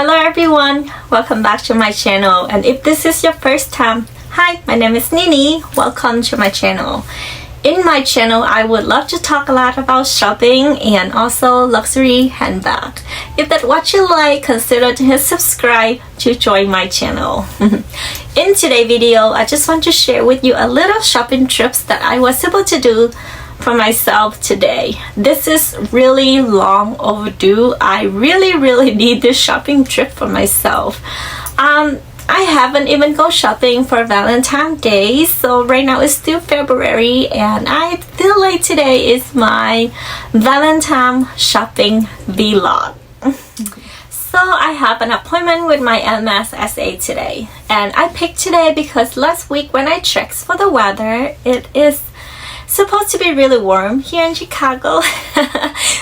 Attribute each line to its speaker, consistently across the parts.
Speaker 1: Hello everyone, welcome back to my channel, and if this is your first time, hi, my name is Nini. Welcome to my channel. In my channel, I would love to talk a lot about shopping and also luxury handbag. If that's what you like, consider to hit subscribe to join my channel. In today's video, I just want to share with you a little shopping trips that I was able to do for myself today. This is really long overdue. I really need this shopping trip for myself. I haven't even go shopping for Valentine's Day, so right now it's still February and I feel like today is my Valentine shopping vlog. So I have an appointment with my Hermès SA today, and I picked today because last week when I checked for the weather, it is supposed to be really warm here in Chicago.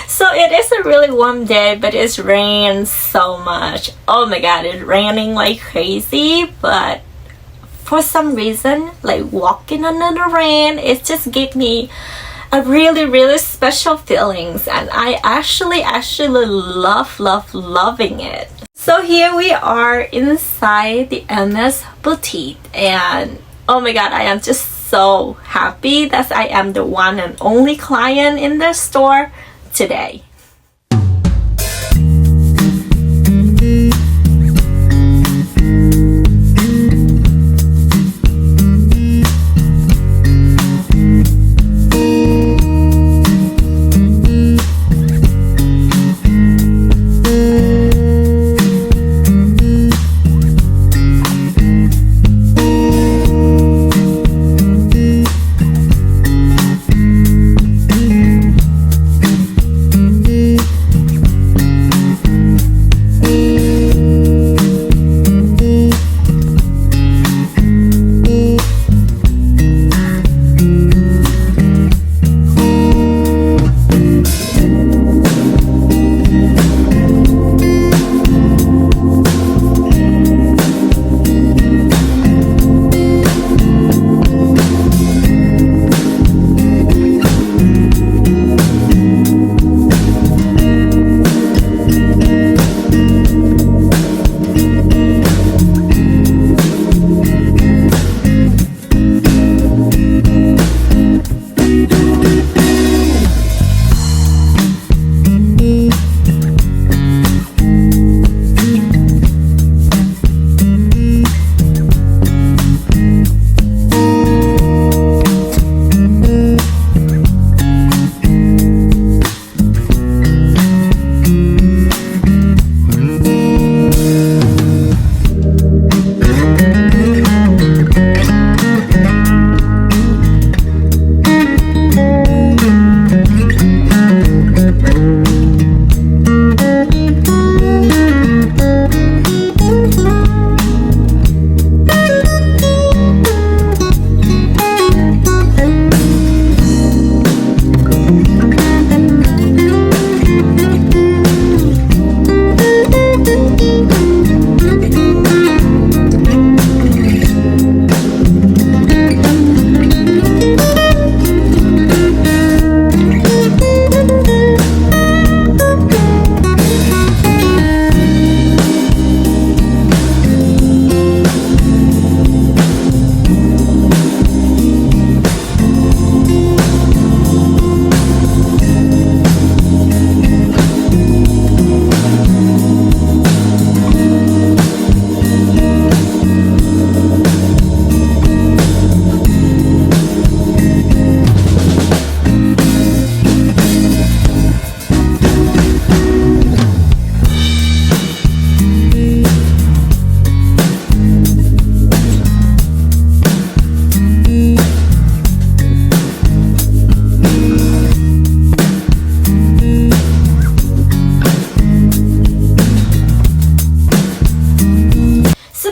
Speaker 1: So it is a really warm day, but it's rained so much. Oh my god, it's raining like crazy, but for some reason, like walking under the rain, it just gave me a really special feelings, and I actually loving it. So here we are inside the Hermès boutique, and oh my god, I am just so happy that I am the one and only client in the store today.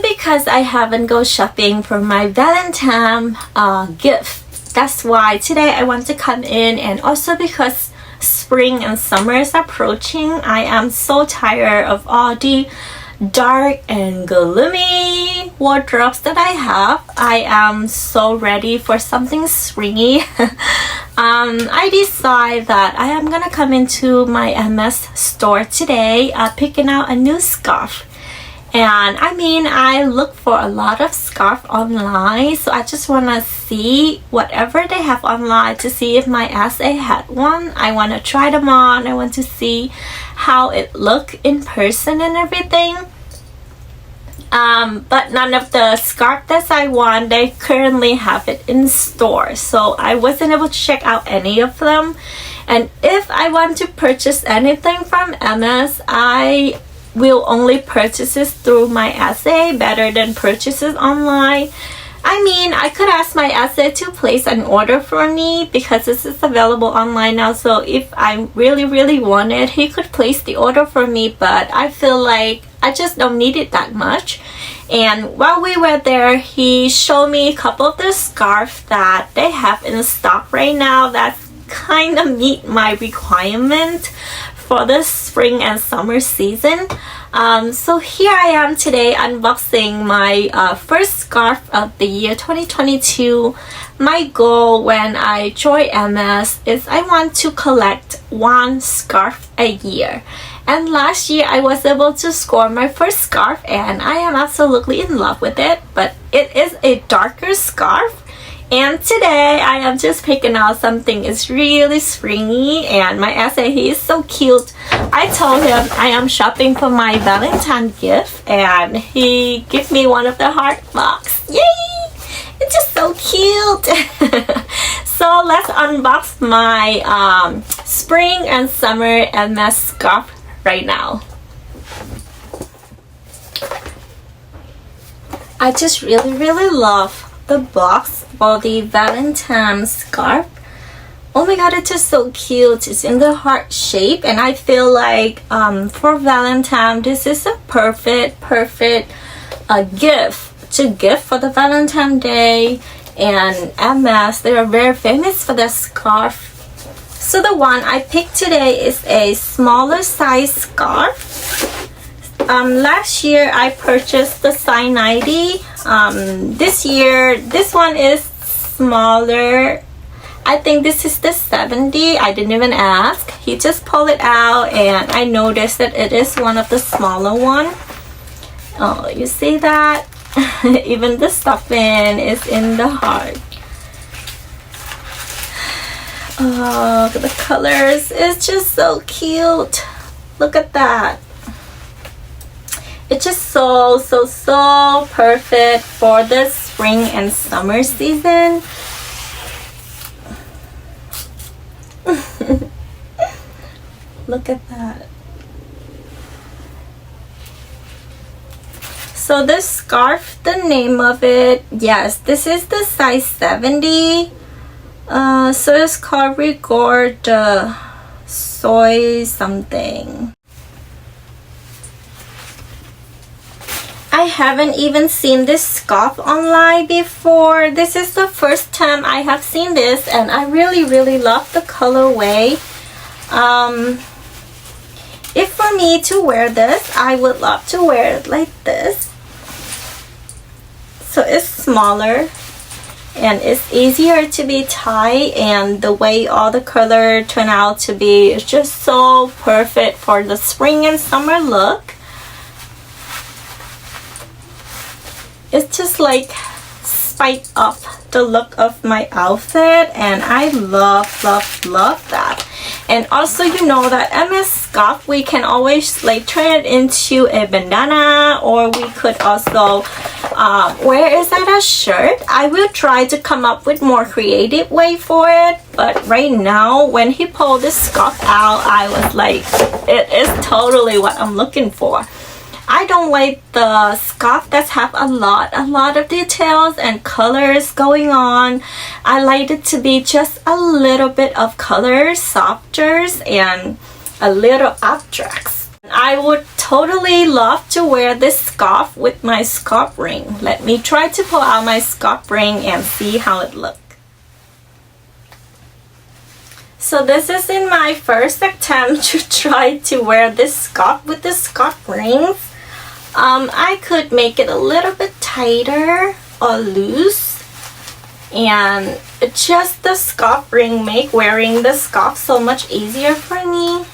Speaker 1: Because I haven't go shopping for my Valentine gift, that's why today I want to come in, and also because spring and summer is approaching, I am so tired of all the dark and gloomy wardrobes that I have. I am so ready for something springy. I decide that I am gonna come into my Hermès store today, picking out a new scarf. And I mean, I look for a lot of scarf online, so I just want to see whatever they have online to see if my SA had one. I want to try them on. I want to see how it look in person and everything. But none of the scarf that I want, they currently have it in store, so I wasn't able to check out any of them. And if I want to purchase anything from Hermes, I will only purchase it through my SA better than purchases online. I mean, I could ask my SA to place an order for me because this is available online now, so if I really want it, he could place the order for me, but I feel like I just don't need it that much. And while we were there, he showed me a couple of the scarves that they have in stock right now that kind of meet my requirement for the spring and summer season. So here I am today unboxing my first scarf of the year 2022. My goal when I join Hermes is I want to collect one scarf a year. And last year I was able to score my first scarf and I am absolutely in love with it. But it is a darker scarf. And today I am just picking out something is really springy, and my essay, he is so cute. I told him I am shopping for my Valentine gift and he gave me one of the heart box. Yay! It's just so cute. So let's unbox my spring and summer Hermès scarf right now. I just really love the box for the Valentine scarf. Oh my god, it's just so cute. It's in the heart shape, and I feel like for Valentine this is a perfect gift to gift for the Valentine Day. And Hermès, they are very famous for their scarf. So the one I picked today is a smaller size scarf. Last year I purchased the size 90. This year this one is smaller. I think this is the 70. I didn't even ask. He just pulled it out and I noticed that it is one of the smaller one. Oh, you see that? Even the stuffing is in the heart. Oh, the colors is just so cute. Look at that. It's just so perfect for the spring and summer season. Look at that. So this scarf, the name of it, yes, this is the size 70. So it's called Regard Soy something. I haven't even seen this scarf online before. This is the first time I have seen this, and I really love the colorway. If for me to wear this, I would love to wear it like this. So it's smaller and it's easier to be tied, and the way all the color turn out to be is just so perfect for the spring and summer look. It's just like spice up the look of my outfit, and I love that. And also, you know that Hermes scarf, we can always like turn it into a bandana, or we could also wear it as a shirt. I will try to come up with more creative way for it, but right now when he pulled this scarf out, I was like, it is totally what I'm looking for. I don't like the scarf that have a lot of details and colors going on. I like it to be just a little bit of colors, softer, and a little abstracts. I would totally love to wear this scarf with my scarf ring. Let me try to pull out my scarf ring and see how it looks. So this is in my first attempt to try to wear this scarf with the scarf rings. I could make it a little bit tighter or loose, and just the scarf ring make wearing the scarf so much easier for me.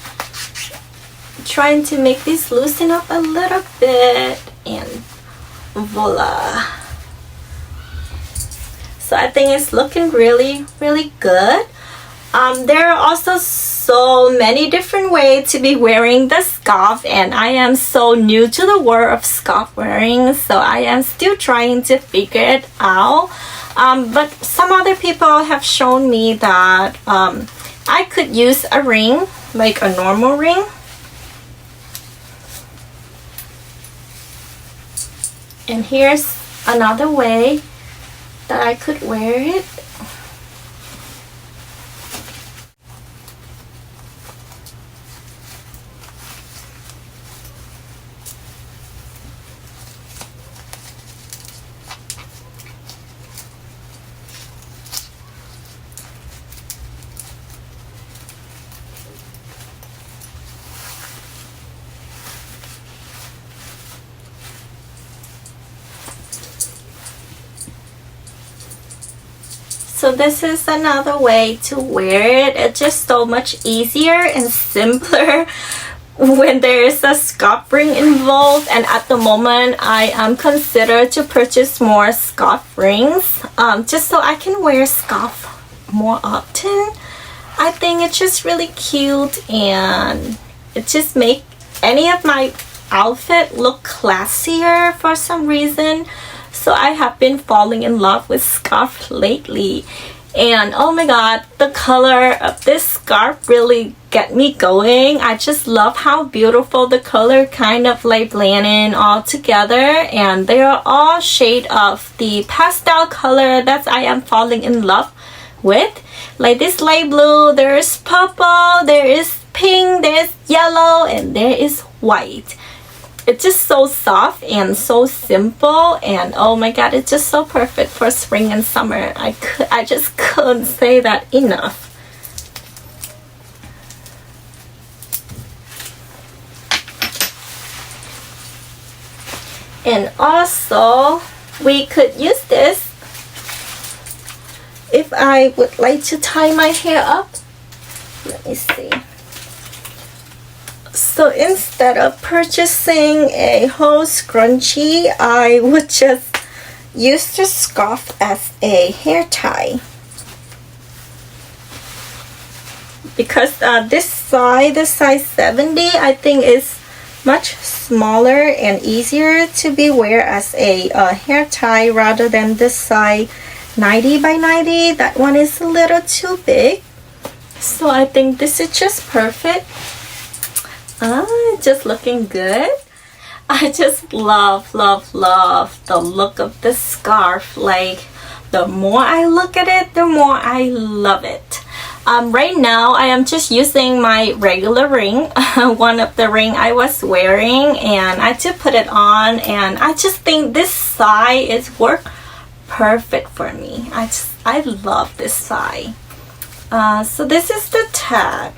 Speaker 1: Trying to make this loosen up a little bit, and voila. So I think it's looking really good. There are also so many different ways to be wearing the scarf, and I am so new to the world of scarf wearing, so I am still trying to figure it out. But some other people have shown me that I could use a ring, like a normal ring. And here's another way that I could wear it. So this is another way to wear it. It's just so much easier and simpler when there is a scarf ring involved. And at the moment, I am considered to purchase more scarf rings, just so I can wear scarf more often. I think it's just really cute, and it just makes any of my outfit look classier for some reason. So I have been falling in love with scarf lately, and oh my god, the color of this scarf really get me going. I just love how beautiful the color kind of like blend in all together, and they are all shade of the pastel color that I am falling in love with. Like this light blue, there is purple, there is pink, there is yellow, and there is white. It's just so soft and so simple, and oh my god, it's just so perfect for spring and summer. I just couldn't say that enough. And also, we could use this if I would like to tie my hair up. Let me see. So instead of purchasing a whole scrunchie, I would just use the scarf as a hair tie. Because this size 70, I think is much smaller and easier to be wear as a hair tie rather than this size 90 by 90. That one is a little too big. So I think this is just perfect. Just looking good. I just love the look of this scarf. Like, the more I look at it, the more I love it. Right now I am just using my regular ring, one of the ring I was wearing, and I just put it on, and I just think this size is work perfect for me. I love this size. So this is the tag.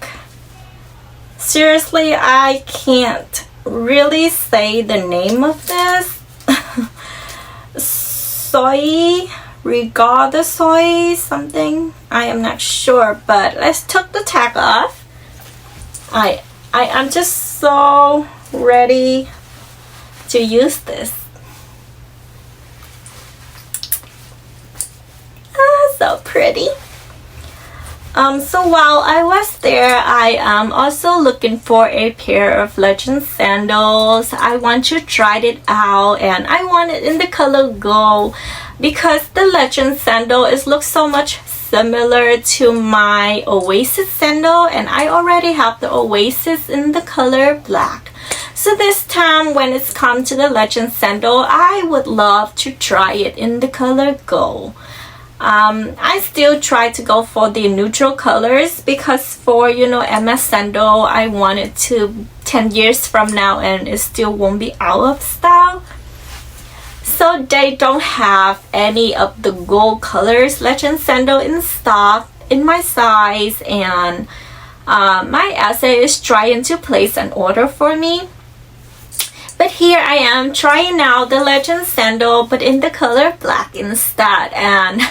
Speaker 1: Seriously, I can't really say the name of this. Soy, regard soy something. I am not sure, but let's take the tag off. I am just so ready to use this. So pretty. So while I was there, I am also looking for a pair of legend sandals. I want to try it out, and I want it in the color gold because the legend sandal looks so much similar to my Oasis sandal, and I already have the Oasis in the color black. So this time when it's come to the legend sandal, I would love to try it in the color gold. I still try to go for the neutral colors because for Hermes sandal, I want it to 10 years from now and it still won't be out of style. So they don't have any of the gold colors legend sandal in stock in my size, and my essay is trying to place an order for me. But here I am trying out the legend sandal, but in the color black instead, and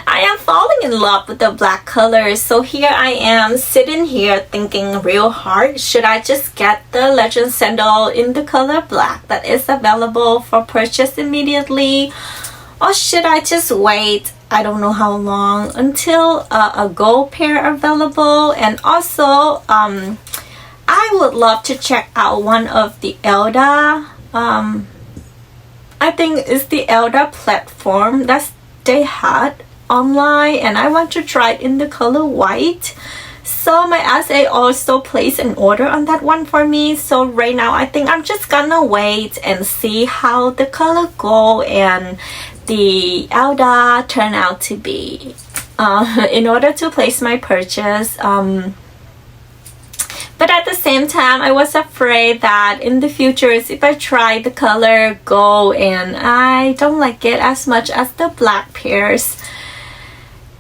Speaker 1: I am falling in love with the black color. So here I am sitting here thinking real hard, should I just get the legend sandal in the color black that is available for purchase immediately, or should I just wait, I don't know how long, until a gold pair available? And also I would love to check out one of the Elda, I think it's the Elda platform that they had online, and I want to try it in the color white. So my SA also placed an order on that one for me. So right now I think I'm just gonna wait and see how the color gold and the Elda turn out to be in order to place my purchase. But at the same time, I was afraid that in the future, if I try the color gold and I don't like it as much as the black pairs,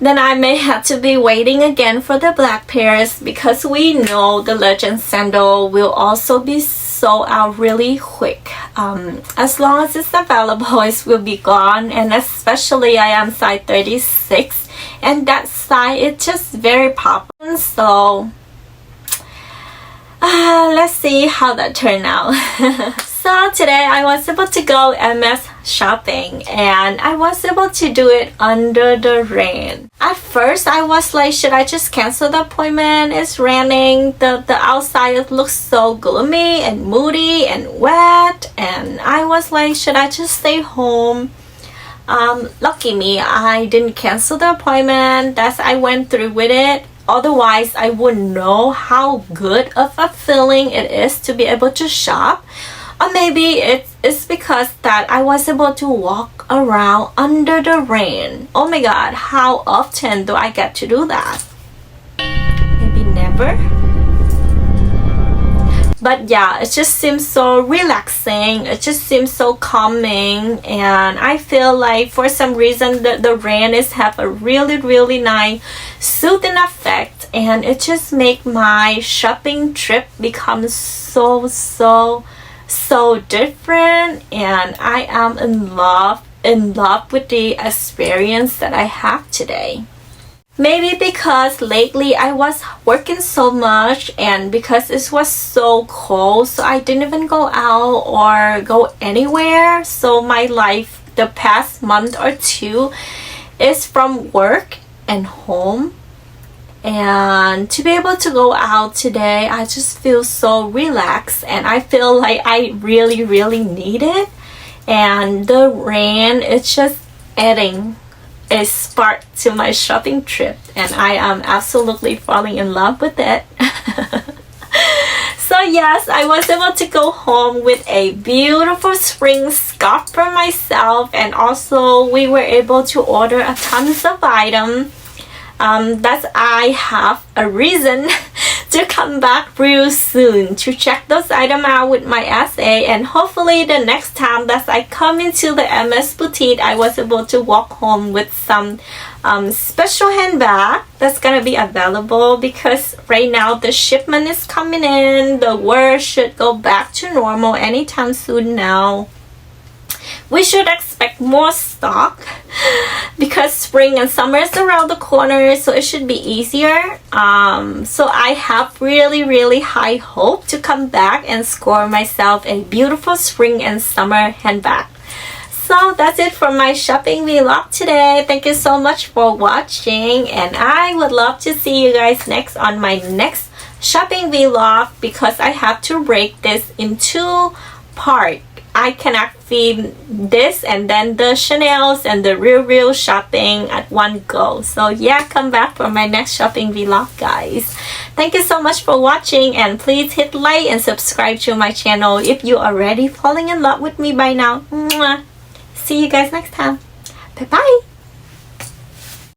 Speaker 1: then I may have to be waiting again for the black pairs, because we know the legend sandal will also be sold out really quick. As long as it's available, it will be gone. And especially I am size 36, and that size is just very popular. So let's see how that turned out. So today I was able to go Hermès shopping, and I was able to do it under the rain. At first I was like, should I just cancel the appointment? It's raining, the outside looks so gloomy and moody and wet, and I was like, should I just stay home? Lucky me, I didn't cancel the appointment. That's I went through with it. Otherwise, I wouldn't know how good of a feeling it is to be able to shop. Or maybe it's because that I was able to walk around under the rain. Oh my god, how often do I get to do that? Maybe never? But yeah, it just seems so relaxing. It just seems so calming, and I feel like for some reason the rain is have a really nice soothing effect, and it just make my shopping trip become so different, and I am in love with the experience that I have today. Maybe because lately I was working so much, and because it was so cold, so I didn't even go out or go anywhere. So my life the past month or two is from work and home, and to be able to go out today, I just feel so relaxed, and I feel like I really need it. And the rain is just adding a spark to my shopping trip, and I am absolutely falling in love with it. So yes, I was able to go home with a beautiful spring scarf for myself, and also we were able to order a tons of items. That I have a reason to come back real soon to check those items out with my SA, and hopefully the next time that I come into the Hermès boutique, I was able to walk home with some special handbag that's gonna be available, because right now the shipment is coming in. The world should go back to normal anytime soon now. We should expect more stock because spring and summer is around the corner, so it should be easier. So I have really high hope to come back and score myself a beautiful spring and summer handbag. So that's it for my shopping vlog today. Thank you so much for watching, and I would love to see you guys next on my next shopping vlog, because I have to break this into parts. I cannot feed this and then the Chanel's and the real shopping at one go. So yeah, come back for my next shopping vlog, guys. Thank you so much for watching, and please hit like and subscribe to my channel if you are already falling in love with me by now. Mwah. See you guys next time. Bye bye.